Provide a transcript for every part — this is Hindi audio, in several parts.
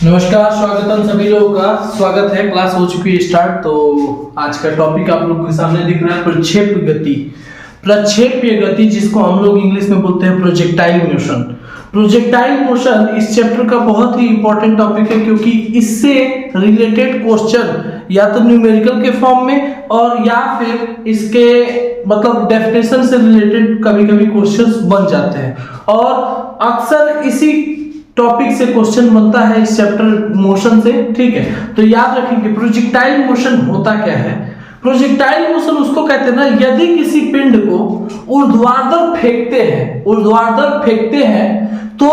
नमस्कार, स्वागतम सभी लोगों का। स्वागत है, क्लास हो चुकी है स्टार्ट। तो आज का टॉपिक आप लोग के सामने दिख रहा है प्रक्षेप गति। प्रक्षेप्य गति जिसको हम लोग इंग्लिश में बोलते हैं प्रोजेक्टाइल मोशन। प्रोजेक्टाइल मोशन इस चैप्टर का बहुत ही इंपॉर्टेंट टॉपिक है, क्योंकि इससे रिलेटेड क्वेश्चन या तो न्यूमेरिकल के फॉर्म में और या फिर इसके मतलब डेफिनेशन से रिलेटेड कभी कभी क्वेश्चंस बन जाते हैं, और अक्सर इसी टॉपिक से क्वेश्चन बनता है इस चैप्टर मोशन से। ठीक है, तो याद रखेंगे प्रोजेक्टाइल मोशन होता क्या है। प्रोजेक्टाइल मोशन उसको कहते हैं ना, यदि किसी पिंड को ऊर्ध्वाधर फेंकते हैं तो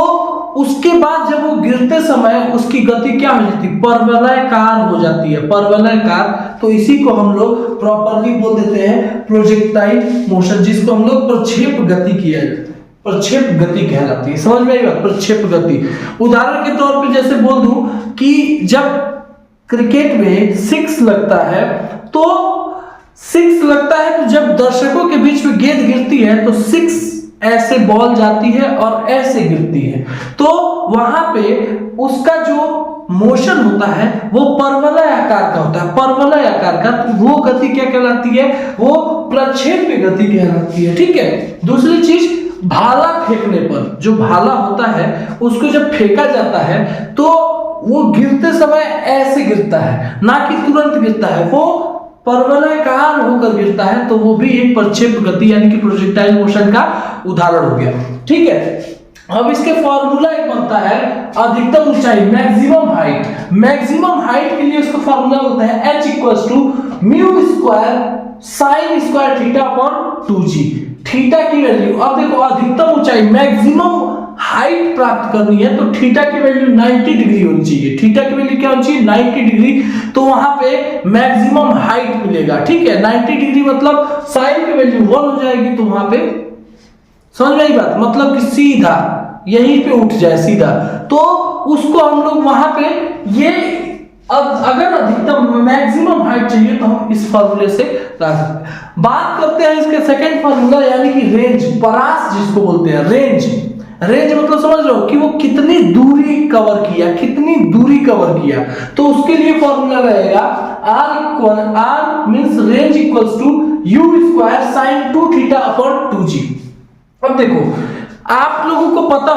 उसके बाद जब वो गिरते समय उसकी गति क्या हो जाती है, परवलयाकार हो जाती है। परवलयाकार, तो इसी को हम लोग प्रॉपर्ली बोल देते हैं प्रोजेक्टाइल मोशन, जिसको हम लोग प्रक्षेप गति किया जाता है। प्रक्षेप गति कहलाती है। समझ में आई बात? प्रक्षेप गति उदाहरण के तौर पे जैसे बोल दूं कि जब क्रिकेट में सिक्स लगता है तो जब दर्शकों के बीच में गेंद गिरती है तो सिक्स ऐसे बॉल जाती है और ऐसे गिरती है, तो वहां पे उसका जो मोशन होता है वो परवलयाकार का होता है। परवलयाकार का, तो वो गति क्या कहलाती है? वो प्रक्षेप्य गति कहलाती है। ठीक है। दूसरी चीज, भाला फेंकने पर जो भाला होता है उसको जब फेंका जाता है तो वो गिरते समय ऐसे गिरता है, ना कि तुरंत गिरता है, वो परवलयाकार होकर गिरता है, तो वो भी एक प्रक्षेप गति यानी कि प्रोजेक्टाइल मोशन का उदाहरण हो गया। ठीक है। अब इसके फॉर्मूला एक बनता है अधिकतम ऊंचाई, मैक्सिमम हाइट। मैक्सिमम हाइट के लिए इसका फॉर्मूला होता है h = μ² sin² theta upon 2g। Theta की वैल्यू, अब देखो अधिकतम ऊंचाई मैक्सिमम हाइट प्राप्त करनी है तो थीटा की वैल्यू 90 डिग्री होनी चाहिए। थीटा की वैल्यू क्या होनी चाहिए? 90 डिग्री। तो वहां पे मैक्सिमम हाइट मिलेगा। ठीक है। 90 डिग्री मतलब साइन की वैल्यू 1 हो जाएगी, तो वहां पे समझ में आई बात? मतलब कि सीधा यहीं पे उठ जाए सीधा, तो उसको हम लोग वहां पे ये अगर अधिकतम मैक्सिमम हाइट चाहिए तो हम इस फॉर्मूले से ला सकते हैं। बात करते हैं इसके सेकंड फॉर्मूला यानी कि रेंज, परास जिसको बोलते हैं। रेंज मतलब समझ रहे हो कि वो कितनी दूरी कवर किया, तो उसके लिए फॉर्मूला रहेगा R means range equals to u² sin 2 theta upon 2g। अब देखो आप लोगों को पता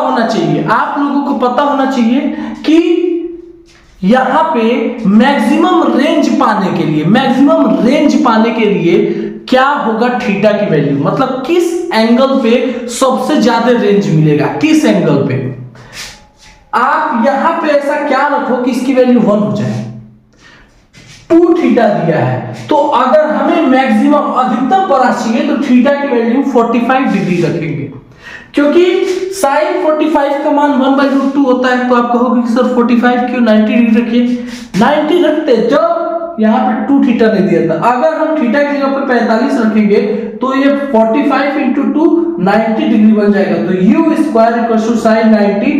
होना चाहिए कि यहां पे मैक्सिमम रेंज पाने के लिए क्या होगा थीटा की वैल्यू, मतलब किस एंगल पे सबसे ज्यादा रेंज मिलेगा, किस एंगल पे। आप यहां पे ऐसा क्या रखो कि इसकी वैल्यू 1 हो जाए। 2 थीटा दिया है, तो अगर हमें मैक्सिमम अधिकतम परास चाहिए तो थीटा की वैल्यू 45 डिग्री रखेंगे, क्योंकि sin 45 का मान 1/√2 होता है। तो आप कहोगे कि सर 45 क्यों, 90 डिग्री रखिए। 90 रखते जब यहाँ पे 2 थीटा नहीं दिया था। अगर हम थीटा की जगह पे 45 रखेंगे तो ये 45 × 2 90 डिग्री बन जाएगा। तो u² = sin 90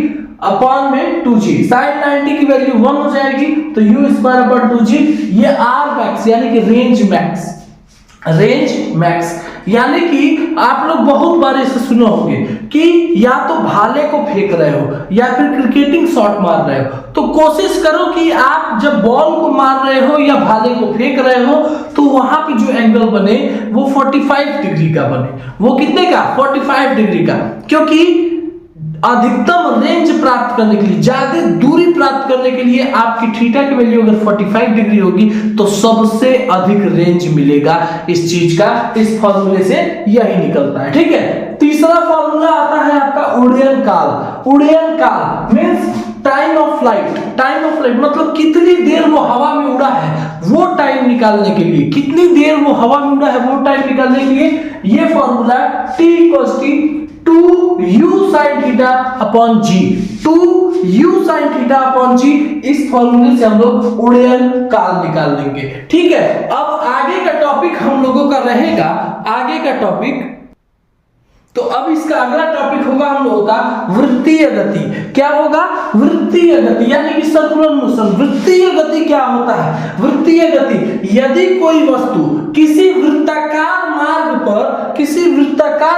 अपॉन में 2g। sin 90 की वैल्यू 1 हो जाएगी, तो u² 2g। ये r मैक्स यानी कि रेंज मैक्स यानी कि आप लोग बहुत बार इसे सुने होंगे कि या तो भाले को फेंक रहे हो या फिर क्रिकेटिंग शॉट मार रहे हो, तो कोशिश करो कि आप जब बॉल को मार रहे हो या भाले को फेंक रहे हो तो वहां पे जो एंगल बने वो 45 डिग्री का बने। वो कितने का? 45 डिग्री का, क्योंकि अधिकतम रेंज प्राप्त करने के लिए, ज्यादा दूरी प्राप्त करने के लिए आपकी थीटा की वैल्यू अगर 45 डिग्री होगी तो सबसे अधिक रेंज मिलेगा इस चीज का। इस फॉर्मूले से यही निकलता है। ठीक है। तीसरा फॉर्मूला आता है आपका उड्डयन काल मींस टाइम ऑफ फ्लाइट मतलब कितनी देर वो हवा में उड़ा है वो टाइम निकालने के लिए, कितनी देर वो हवा में उड़ा है वो टाइम निकालने के लिए ये formula t = 2u sin theta upon g। 2u sin theta upon g, इस फॉर्मूले से हम लोग उड्डयन काल निकाल लेंगे। ठीक है। अब आगे का टॉपिक हम लोगों का रहेगा, तो अब इसका अगला टॉपिक होगा हम लोगों का वृत्तीय गति। क्या होगा? वृत्तीय गति, यानी कि सर्कुलर मोशन। वृत्तीय गति क्या होता है? वृत्तीय गति, यदि कोई वस्तु किसी वृत्ताकार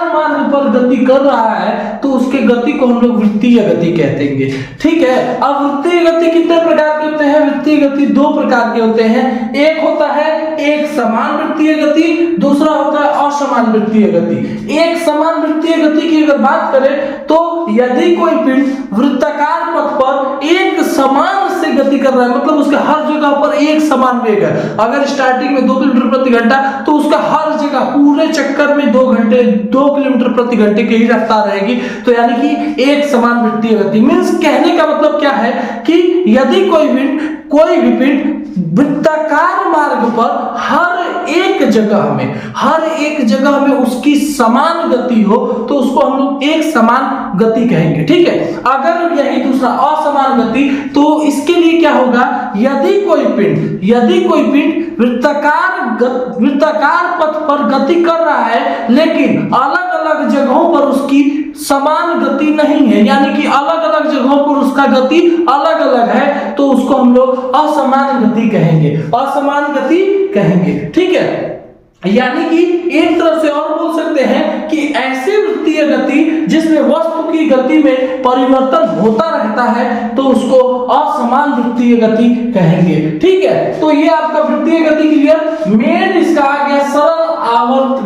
मार्ग पर गति कर रहा है तो उसके गति को हम लोग वृत्तीय गति कहते हैं। ठीक है। अब वृत्तीय गति कितने प्रकार के होते हैं? वृत्तीय गति दो प्रकार के होते हैं। एक होता है एक समान वृत्तीय गति, दूसरा होता है असमान वृत्तीय गति। एक समान वृत्तीय गति की अगर बात करें तो यदि कोई पिंड वृत्ताकार पथ पर एक समान से गति कर रहा है, मतलब उसका हर जगह पर एक समान वेग है। अगर स्टार्टिंग में 2 किलोमीटर प्रति घंटा तो उसका हर जगह पूरे चक्कर में 2 किलोमीटर प्रति घंटे की ही रफ्तार रहेगी, तो यानी कि एक समान वृत्तीय गति। मींस कहने का मतलब क्या है कि यदि कोई भी पिंड वृत्ताकार मार्ग पर हर एक जगह में उसकी समान गति हो तो उसको हम लोग एक समान गति कहेंगे। ठीक है। अगर यही दूसरा असमान गति, तो इसके लिए क्या होगा? यदि कोई पिंड वृत्ताकार पथ पर गति कर रहा है लेकिन अलग अलग जगहों पर उसकी समान गति नहीं है, यानी कि अलग अलग जगहों पर उसका गति अलग अलग है, तो उसको हम लोग असमान गति कहेंगे। ठीक है। यानी कि एक तरफ से और बोल सकते हैं कि ऐसी वृत्तीय गति जिसमें वस्तु की गति में परिवर्तन होता रहता है तो उसको असमान वृत्तीय गति कहेंगे। ठीक है। तो ये आपका वृत्तीय गति क्लियर। मेन इसका आ गया सरल आवर्त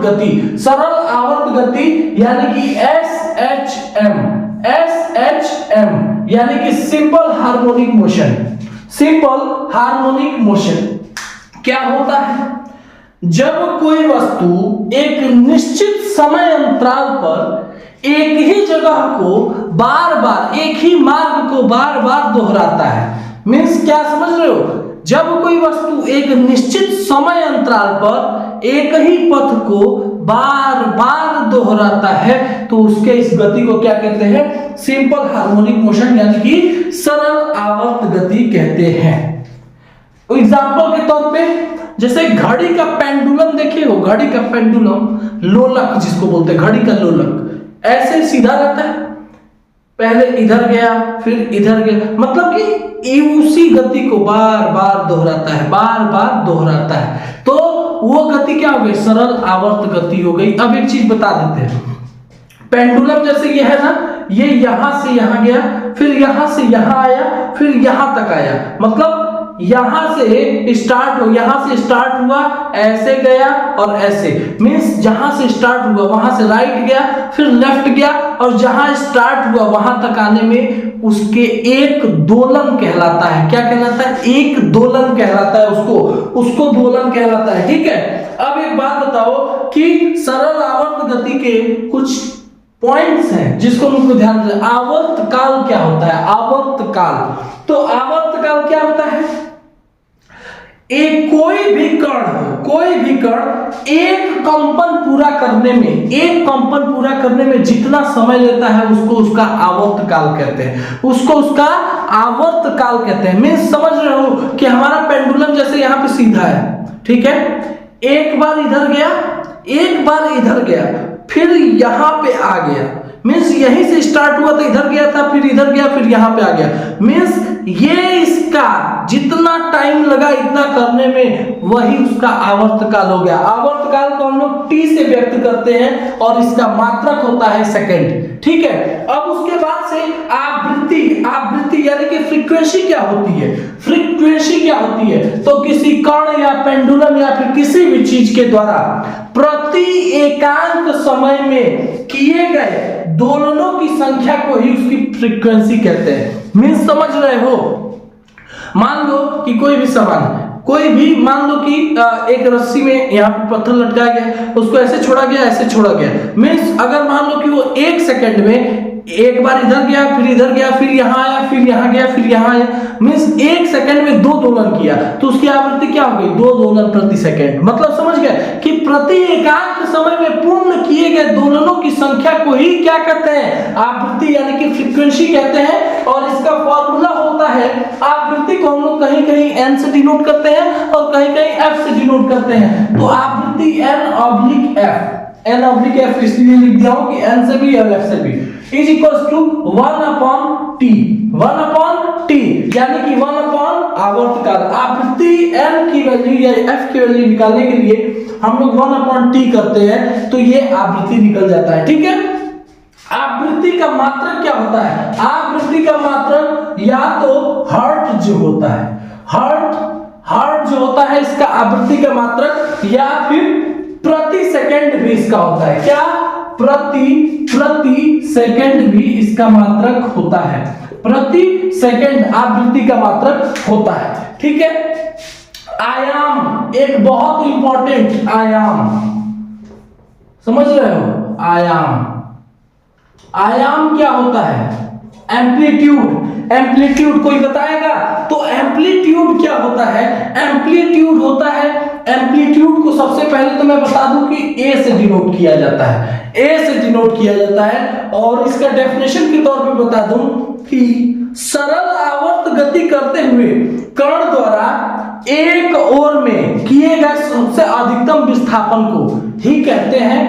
गति, यानी कि SHM, यानी कि सिंपल हार्मोनिक मोशन। क्या होता है? जब कोई वस्तु एक निश्चित समय अंतराल पर एक ही जगह को एक ही मार्ग को बार बार दोहराता है। मीन्स क्या समझ रहे हो? जब कोई वस्तु एक निश्चित समय अंतराल पर एक ही पथ को बार बार दोहराता है तो उसके इस गति को क्या कहते हैं? सिंपल हार्मोनिक मोशन, यानी कि सरल आवर्त गति कहते हैं। एग्जाम्पल के तौर पे जैसे घड़ी का पेंडुलम देखे हो, घड़ी का पेंडुलम, लोलक जिसको बोलते हैं, घड़ी का लोलक ऐसे सीधा रहता है, पहले इधर गया फिर इधर गया, मतलब कि उसी गति को बार बार दोहराता है, तो वो गति क्या हो गई? सरल आवर्त गति हो गई। अब एक चीज बता देते हैं, पेंडुलम जैसे ये है ना, ये यहां से यहां गया, फिर यहां से यहां आया, फिर यहां तक आया, मतलब यहां से स्टार्ट हुआ, ऐसे गया और ऐसे। मींस जहां से स्टार्ट हुआ वहां से राइट गया, फिर लेफ्ट गया, और जहां स्टार्ट हुआ वहां तक आने में उसके एक दोलन कहलाता है। क्या कहलाता है? एक दोलन कहलाता है, उसको दोलन कहलाता है। ठीक है। अब एक बात बताओ कि सरल आवर्त गति के कुछ पॉइंट्स हैं जिसको मुझको ध्यान दें। आवर्त काल क्या होता है? आवर्त काल, तो आवर्त काल क्या होता है? कोई भी कण एक कंपन पूरा करने में जितना समय लेता है उसको उसका आवर्त काल कहते हैं। मींस समझ रहे हो कि हमारा पेंडुलम जैसे यहाँ पे सीधा है, ठीक है, एक बार इधर गया, फिर यहाँ पे आ गया, मींस यहीं से स्टार्ट हुआ तो इधर गया था, फिर इधर गया, फिर यहाँ पे आ गया। मींस ये इसका जितना टाइम लगा इतना करने में वही उसका आवर्त काल हो गया। आवर्त काल को हम लोग टी से व्यक्त करते हैं और इसका मात्रक होता है सेकंड। ठीक है। अब उसके बाद से आवृत्ति यानी कि फ्रीक्वेंसी क्या होती है? तो किसी कण या पेंडुलम या फिर किसी भी चीज के द्वारा प्रति एकांक समय में किए गए दोलनों की संख्या को ही उसकी फ्रीक्वेंसी कहते हैं। मींस समझ रहे हो? मान लो कि कोई भी मान लो कि एक रस्सी में यहाँ पे पत्थर लटकाया गया, उसको ऐसे छोड़ा गया। मींस अगर मान लो कि वो 1 सेकंड में एक बार इधर गया, फिर यहाँ आया, फिर यहाँ गया, फिर यहाँ आया, मींस 1 सेकंड में 2 दोलन किया, तो उसकी आवृत्ति क्या हो गई? 2 दोलन प्रति सेकंड। मतलब समझ गए कि प्रति एकांक समय में पूर्ण किए गए दोलनों की संख्या को ही क्या कहते हैं? आवृत्ति यानी कि फ्रीक्वेंसी कहते हैं। और इसका फॉर्मूला होता है, आवृत्ति को हम लोग कहीं कहीं n से डिनोट करते हैं और कहीं कहीं f से डिनोट करते हैं। तो आवृत्ति n/f इसलिए लिख दिया हूं कि n से भी और f से भी। Is equal to 1/t, 1/t, यानी कि 1/ आवर्तकाल। आवृत्ति m की वैल्यू या f की वैल्यू निकालने के लिए हम लोग 1/t करते हैं, तो ये आवृत्ति निकल जाता है। ठीक है, आवृत्ति का मात्रक क्या होता है? आवृत्ति का मात्रक या तो हर्ट्ज होता है, हर्ट्ज जो होता है इसका आवृत्ति का मात्रक, या फिर प्रति सेकंड भी इसका होता है। क्या? प्रति सेकंड भी इसका मात्रक होता है, प्रति सेकंड आवृत्ति का मात्रक होता है। ठीक है, आयाम एक बहुत इंपॉर्टेंट आयाम, समझ रहे हो? आयाम क्या होता है? एम्पलीट्यूड कोई बताएगा? तो एम्पलीट्यूड क्या होता है? एम्पलीट्यूड होता है, एम्पलीट्यूड को सबसे पहले तो मैं बता दूं कि ए से डिनोट किया जाता है, ए से डिनोट किया जाता है। और इसका डेफिनेशन के तौर पे बता दूं कि सरल आवर्त गति करते हुए कण द्वारा एक ओर में किए गए सबसे अधिकतम विस्थापन को ही कहते हैं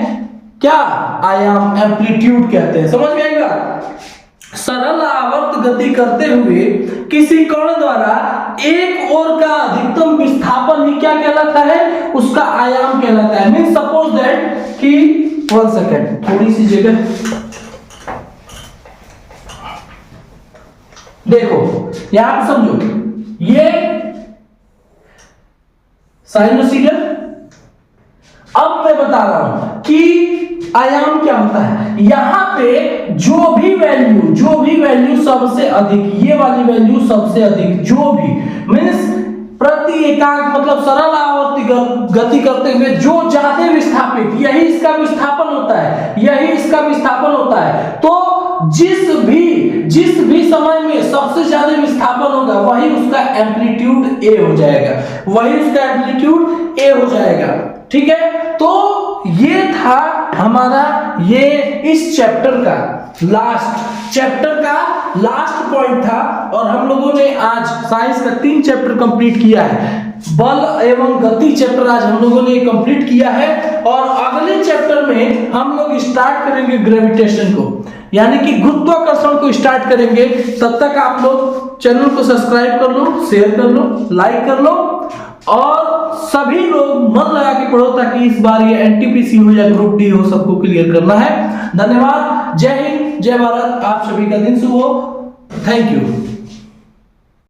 क्या? आयाम, एम्पलीट्यूड कहते हैं। समझ में आएगा? सरल आवर्त गति करते हुए किसी कण द्वारा एक ओर का अधिकतम विस्थापन ही क्या कहलाता है? उसका आयाम कहलाता है। मीन सपोज दैट कि 1 सेकेंड, थोड़ी सी जगह देखो, यहां पर समझो, ये साइनोसीडल। अब मैं बता रहा हूं कि आयाम क्या होता है। यहां पे जो भी वैल्यू सबसे अधिक, ये वाली वैल्यू सबसे अधिक, जो भी मीन्स प्रति एकांक मतलब सरल आवर्ती गति करते हुए जो ज्यादा विस्थापित, यही इसका विस्थापन होता है, यही इसका विस्थापन होता है। तो जिस भी समय में सबसे ज्यादा विस्थापन होगा वही उसका एम्पलीट्यूड ए हो जाएगा, वही उसका एम्पलीट्यूड ए हो जाएगा। ठीक है, तो ये था हमारा ये इस चैप्टर का लास्ट पॉइंट था। और हम लोगों ने आज साइंस का 3 चैप्टर कंप्लीट किया है। बल एवं गति चैप्टर आज हम लोगों ने कंप्लीट किया है, और अगले चैप्टर में हम लोग स्टार्ट करेंगे ग्रेविटेशन को, यानी कि गुरुत्वाकर्षण को स्टार्ट करेंगे। तब तक आप लोग चैनल को सब्सक्राइब कर लो, शेयर कर लो, लाइक कर लो, और सभी लोग मन लगा के पढ़ो ताकि इस बार ये एनटीपीसी हो या ग्रुप डी हो, सबको क्लियर करना है। धन्यवाद, जय हिंद, जय भारत, आप सभी का दिन शुभ हो। Thank you.